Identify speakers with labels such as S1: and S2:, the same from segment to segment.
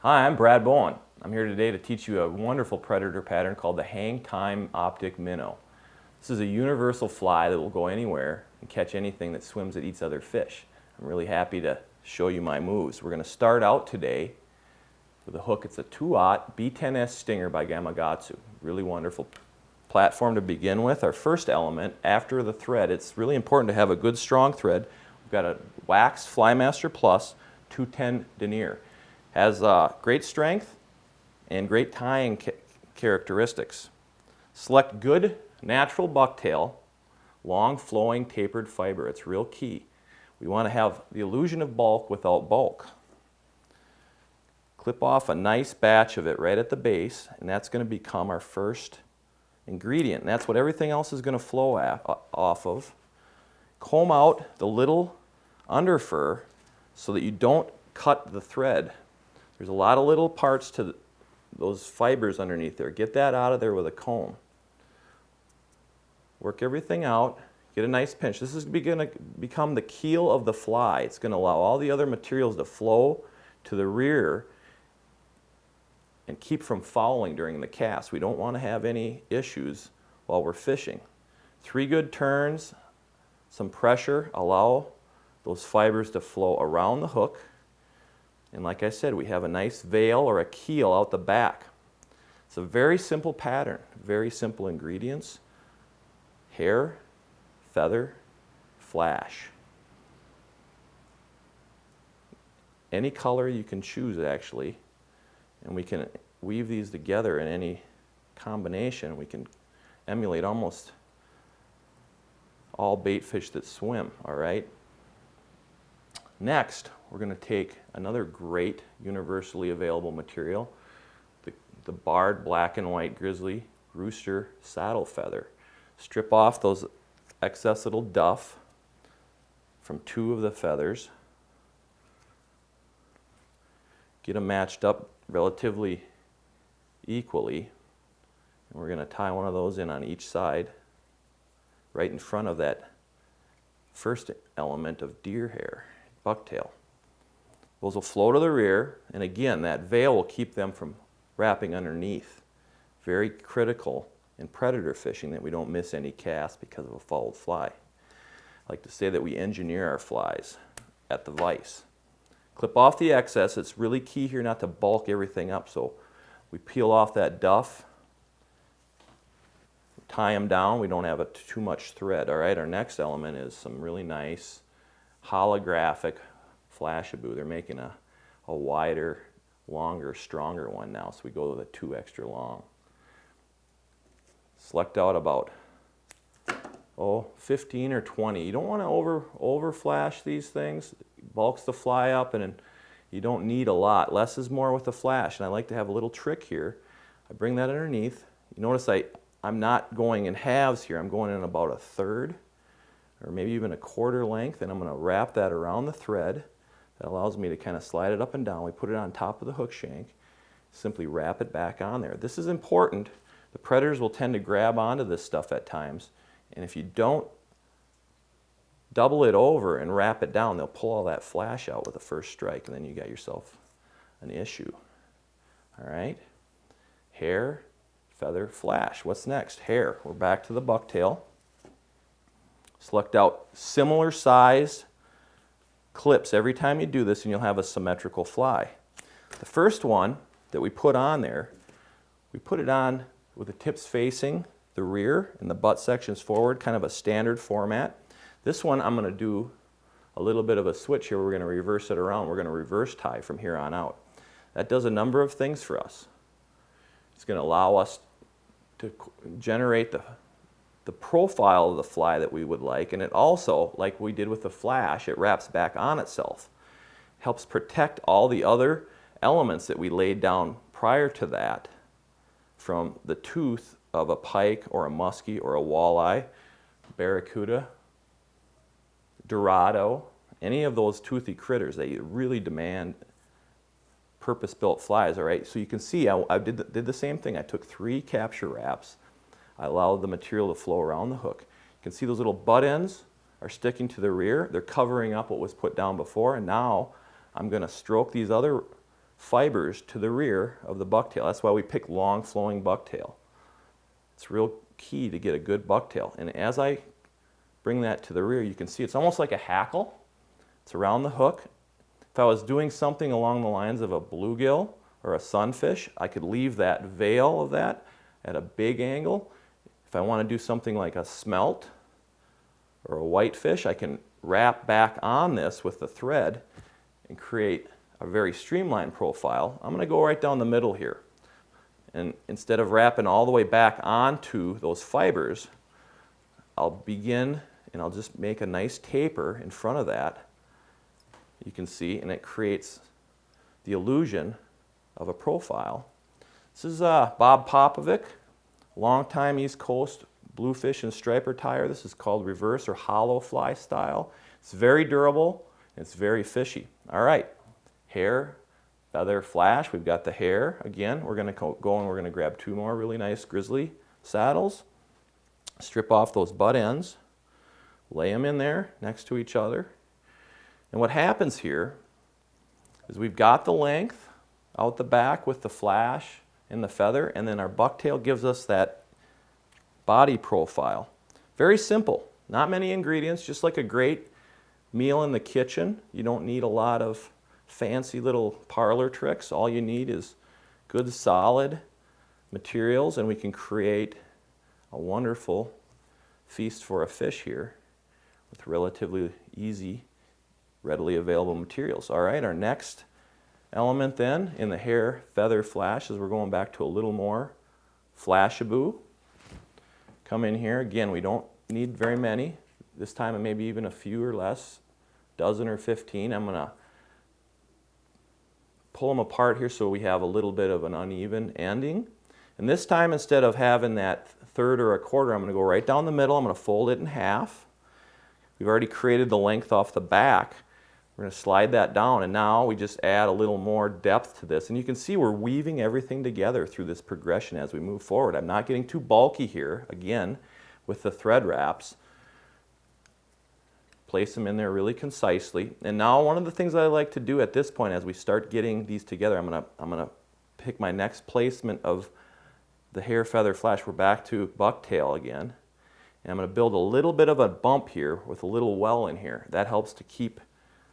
S1: Hi, I'm Brad Bohen. I'm here today to teach you a wonderful predator pattern called the Hangtime Optic Minnow. This is a universal fly that will go anywhere and catch anything that swims that eats other fish. I'm really happy to show you my moves. We're going to start out today with a hook. It's a 2/0 B10S Stinger by Gamakatsu. Really wonderful platform to begin with. Our first element, after the thread, it's really important to have a good strong thread. We've got a wax Flymaster Plus 210 denier. Has great strength and great tying characteristics. Select good natural bucktail, long flowing tapered fiber. It's real key. We want to have the illusion of bulk without bulk. Clip off a nice batch of it right at the base, and that's going to become our first ingredient. And that's what everything else is going to flow off of. Comb out the little underfur so that you don't cut the thread. There's a lot of little parts to those fibers underneath there. Get that out of there with a comb. Work everything out. Get a nice pinch. This is going to become the keel of the fly. It's going to allow all the other materials to flow to the rear and keep from fouling during the cast. We don't want to have any issues while we're fishing. 3 good turns, some pressure, allow those fibers to flow around the hook. And like I said, we have a nice veil or a keel out the back. It's a very simple pattern, very simple ingredients. Hair, feather, flash. Any color you can choose actually, and we can weave these together in any combination. We can emulate almost all bait fish that swim, all right? Next, we're going to take another great universally available material, the barred black and white grizzly rooster saddle feather. Strip off those excess little duff from 2 of the feathers. Get them matched up relatively equally. And we're going to tie one of those in on each side, right in front of that first element of deer hair, bucktail. Those will flow to the rear, and again, that veil will keep them from wrapping underneath. Very critical in predator fishing that we don't miss any casts because of a fouled fly. I like to say that we engineer our flies at the vise. Clip off the excess. It's really key here not to bulk everything up, so we peel off that duff, tie them down. We don't have too much thread. All right, our next element is some really nice holographic Flashabou. They're making a wider, longer, stronger one now, so we go with a 2 extra long. Select out about 15 or 20. You don't want to over flash these things. It bulks the fly up, and you don't need a lot. Less is more with the flash, and I like to have a little trick here. I bring that underneath. You notice I'm not going in halves here. I'm going in about a 1/3 or maybe even a 1/4 length, and I'm going to wrap that around the thread. That allows me to kind of slide it up and down. We put it on top of the hook shank. Simply wrap it back on there. This is important. The predators will tend to grab onto this stuff at times, and if you don't double it over and wrap it down, they'll pull all that flash out with the first strike, and then you got yourself an issue. All right? Hair, feather, flash. What's next? Hair. We're back to the bucktail. Select out similar size clips every time you do this, and you'll have a symmetrical fly. The first one that we put on there, we put it on with the tips facing the rear and the butt sections forward, kind of a standard format. This one I'm going to do a little bit of a switch here. We're going to reverse it around. We're going to reverse tie from here on out. That does a number of things for us. It's going to allow us to generate the profile of the fly that we would like, and it also, like we did with the flash, it wraps back on itself. Helps protect all the other elements that we laid down prior to that from the tooth of a pike or a musky or a walleye, barracuda, dorado, any of those toothy critters. They really demand purpose-built flies, all right? So you can see I did the same thing. I took 3 capture wraps. I allowed the material to flow around the hook. You can see those little butt ends are sticking to the rear. They're covering up what was put down before, and now I'm going to stroke these other fibers to the rear of the bucktail. That's why we pick long flowing bucktail. It's real key to get a good bucktail. And as I bring that to the rear, you can see it's almost like a hackle. It's around the hook. If I was doing something along the lines of a bluegill or a sunfish, I could leave that veil of that at a big angle. If I want to do something like a smelt or a whitefish, I can wrap back on this with the thread and create a very streamlined profile. I'm going to go right down the middle here. And instead of wrapping all the way back onto those fibers, I'll begin and I'll just make a nice taper in front of that. You can see, and it creates the illusion of a profile. This is Bob Popovic, longtime East Coast bluefish and striper tyer. This is called reverse or hollow fly style. It's very durable and it's very fishy. All right, hair, feather, flash. We've got the hair. Again, we're going to go and we're going to grab two more really nice grizzly saddles. Strip off those butt ends. Lay them in there next to each other. And what happens here is we've got the length out the back with the flash and the feather, and then our bucktail gives us that body profile. Very simple. Not many ingredients, just like a great meal in the kitchen. You don't need a lot of fancy little parlor tricks. All you need is good solid materials, and we can create a wonderful feast for a fish here with relatively easy, readily available materials. All right, our next element then in the hair feather flash is we're going back to a little more flashaboo. Come in here. Again, we don't need very many. This time maybe even a few or less, dozen or 15. I'm going to pull them apart here so we have a little bit of an uneven ending. And this time, instead of having that third or a quarter, I'm going to go right down the middle. I'm going to fold it in half. We've already created the length off the back. We're going to slide that down, and now we just add a little more depth to this. And you can see we're weaving everything together through this progression as we move forward. I'm not getting too bulky here, again, with the thread wraps. Place them in there really concisely. And now one of the things I like to do at this point as we start getting these together, I'm going to pick my next placement of the hair feather flash. We're back to bucktail again. And I'm going to build a little bit of a bump here with a little well in here. That helps to keep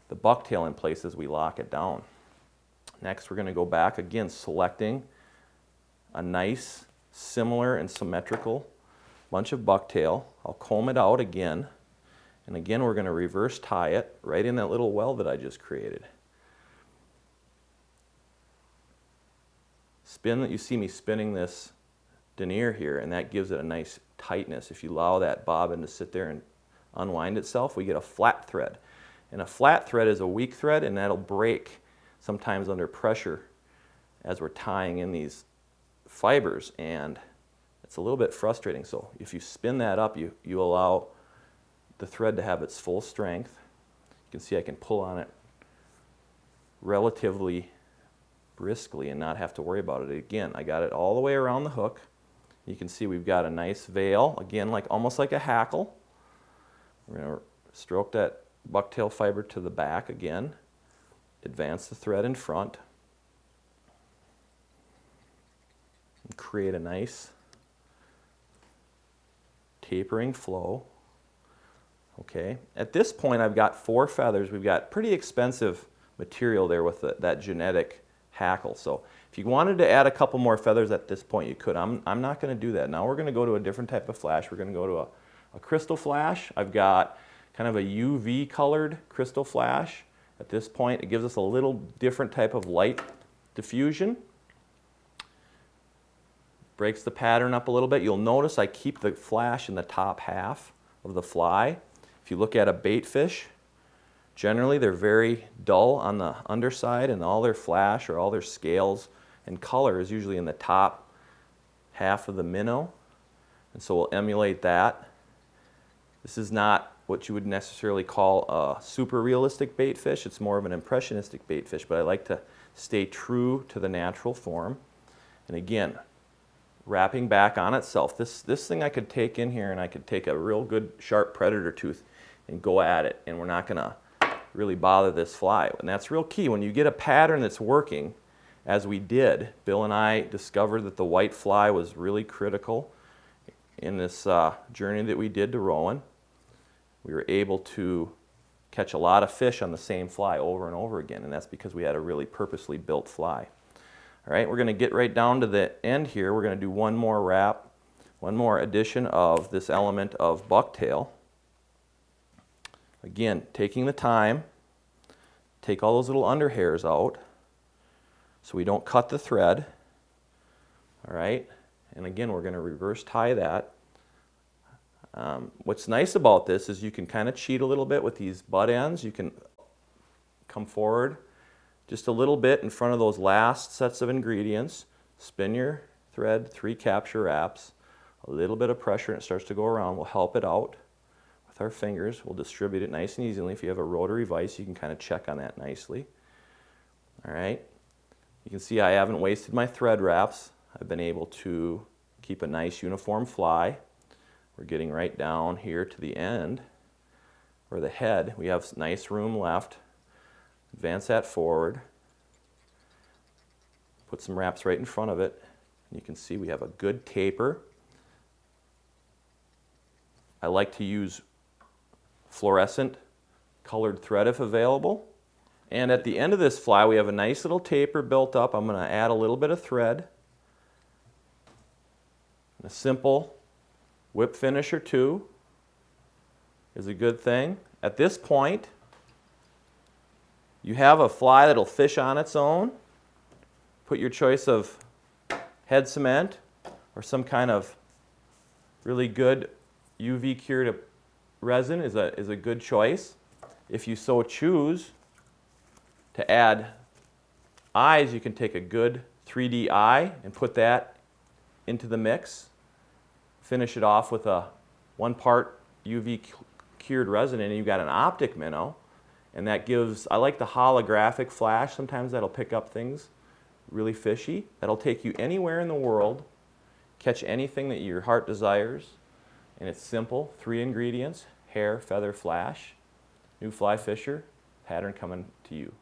S1: the bucktail in place as we lock it down. Next, we're going to go back again, selecting a nice, similar and symmetrical bunch of bucktail. I'll comb it out again. And again, we're going to reverse tie it right in that little well that I just created. You see me spinning this denier here, and that gives it a nice tightness. If you allow that bobbin to sit there and unwind itself, we get a flat thread. And a flat thread is a weak thread, and that'll break sometimes under pressure as we're tying in these fibers, and it's a little bit frustrating. So if you spin that up, you allow the thread to have its full strength. You can see I can pull on it relatively briskly and not have to worry about it. Again, I got it all the way around the hook. You can see we've got a nice veil, again, almost like a hackle. We're going to stroke that bucktail fiber to the back again, advance the thread in front, and create a nice tapering flow. Okay, at this point I've got 4 feathers. We've got pretty expensive material there with that genetic hackle. So if you wanted to add a couple more feathers at this point, you could. I'm not going to do that. Now we're going to go to a different type of flash. We're going to go to a crystal flash. I've got kind of a UV colored crystal flash. At this point, it gives us a little different type of light diffusion. Breaks the pattern up a little bit. You'll notice I keep the flash in the top half of the fly. If you look at a bait fish, generally they're very dull on the underside, and all their flash or all their scales and color is usually in the top half of the minnow. And so we'll emulate that. This is not what you would necessarily call a super realistic bait fish. It's more of an impressionistic bait fish, but I like to stay true to the natural form. And again, wrapping back on itself. This thing I could take in here, and I could take a real good sharp predator tooth and go at it, and we're not going to really bother this fly. And that's real key. When you get a pattern that's working, as we did, Bill and I discovered that the white fly was really critical in this journey that we did to Rowan. We were able to catch a lot of fish on the same fly over and over again, and that's because we had a really purposely built fly. All right, we're going to get right down to the end here. We're going to do one more wrap, one more addition of this element of bucktail. Again, taking the time, take all those little under hairs out so we don't cut the thread. All right, and again, we're going to reverse tie that. What's nice about this is you can kind of cheat a little bit with these butt ends. You can come forward just a little bit in front of those last sets of ingredients. Spin your thread, 3 capture wraps. A little bit of pressure and it starts to go around. We'll help it out with our fingers. We'll distribute it nice and easily. If you have a rotary vise, you can kind of check on that nicely. All right. You can see I haven't wasted my thread wraps. I've been able to keep a nice uniform fly. We're getting right down here to the end, or the head. We have nice room left. Advance that forward. Put some wraps right in front of it. And you can see we have a good taper. I like to use fluorescent colored thread if available. And at the end of this fly, we have a nice little taper built up. I'm going to add a little bit of thread. A simple whip finish or 2 is a good thing. At this point, you have a fly that'll fish on its own. Put your choice of head cement or some kind of really good UV cured resin is a good choice. If you so choose to add eyes, you can take a good 3D eye and put that into the mix. Finish it off with a 1 part UV cured resin, and you've got an optic minnow. And that gives, I like the holographic flash. Sometimes that'll pick up things really fishy. That'll take you anywhere in the world, catch anything that your heart desires. And it's simple, 3 ingredients: hair, feather, flash. New fly fisher, pattern coming to you.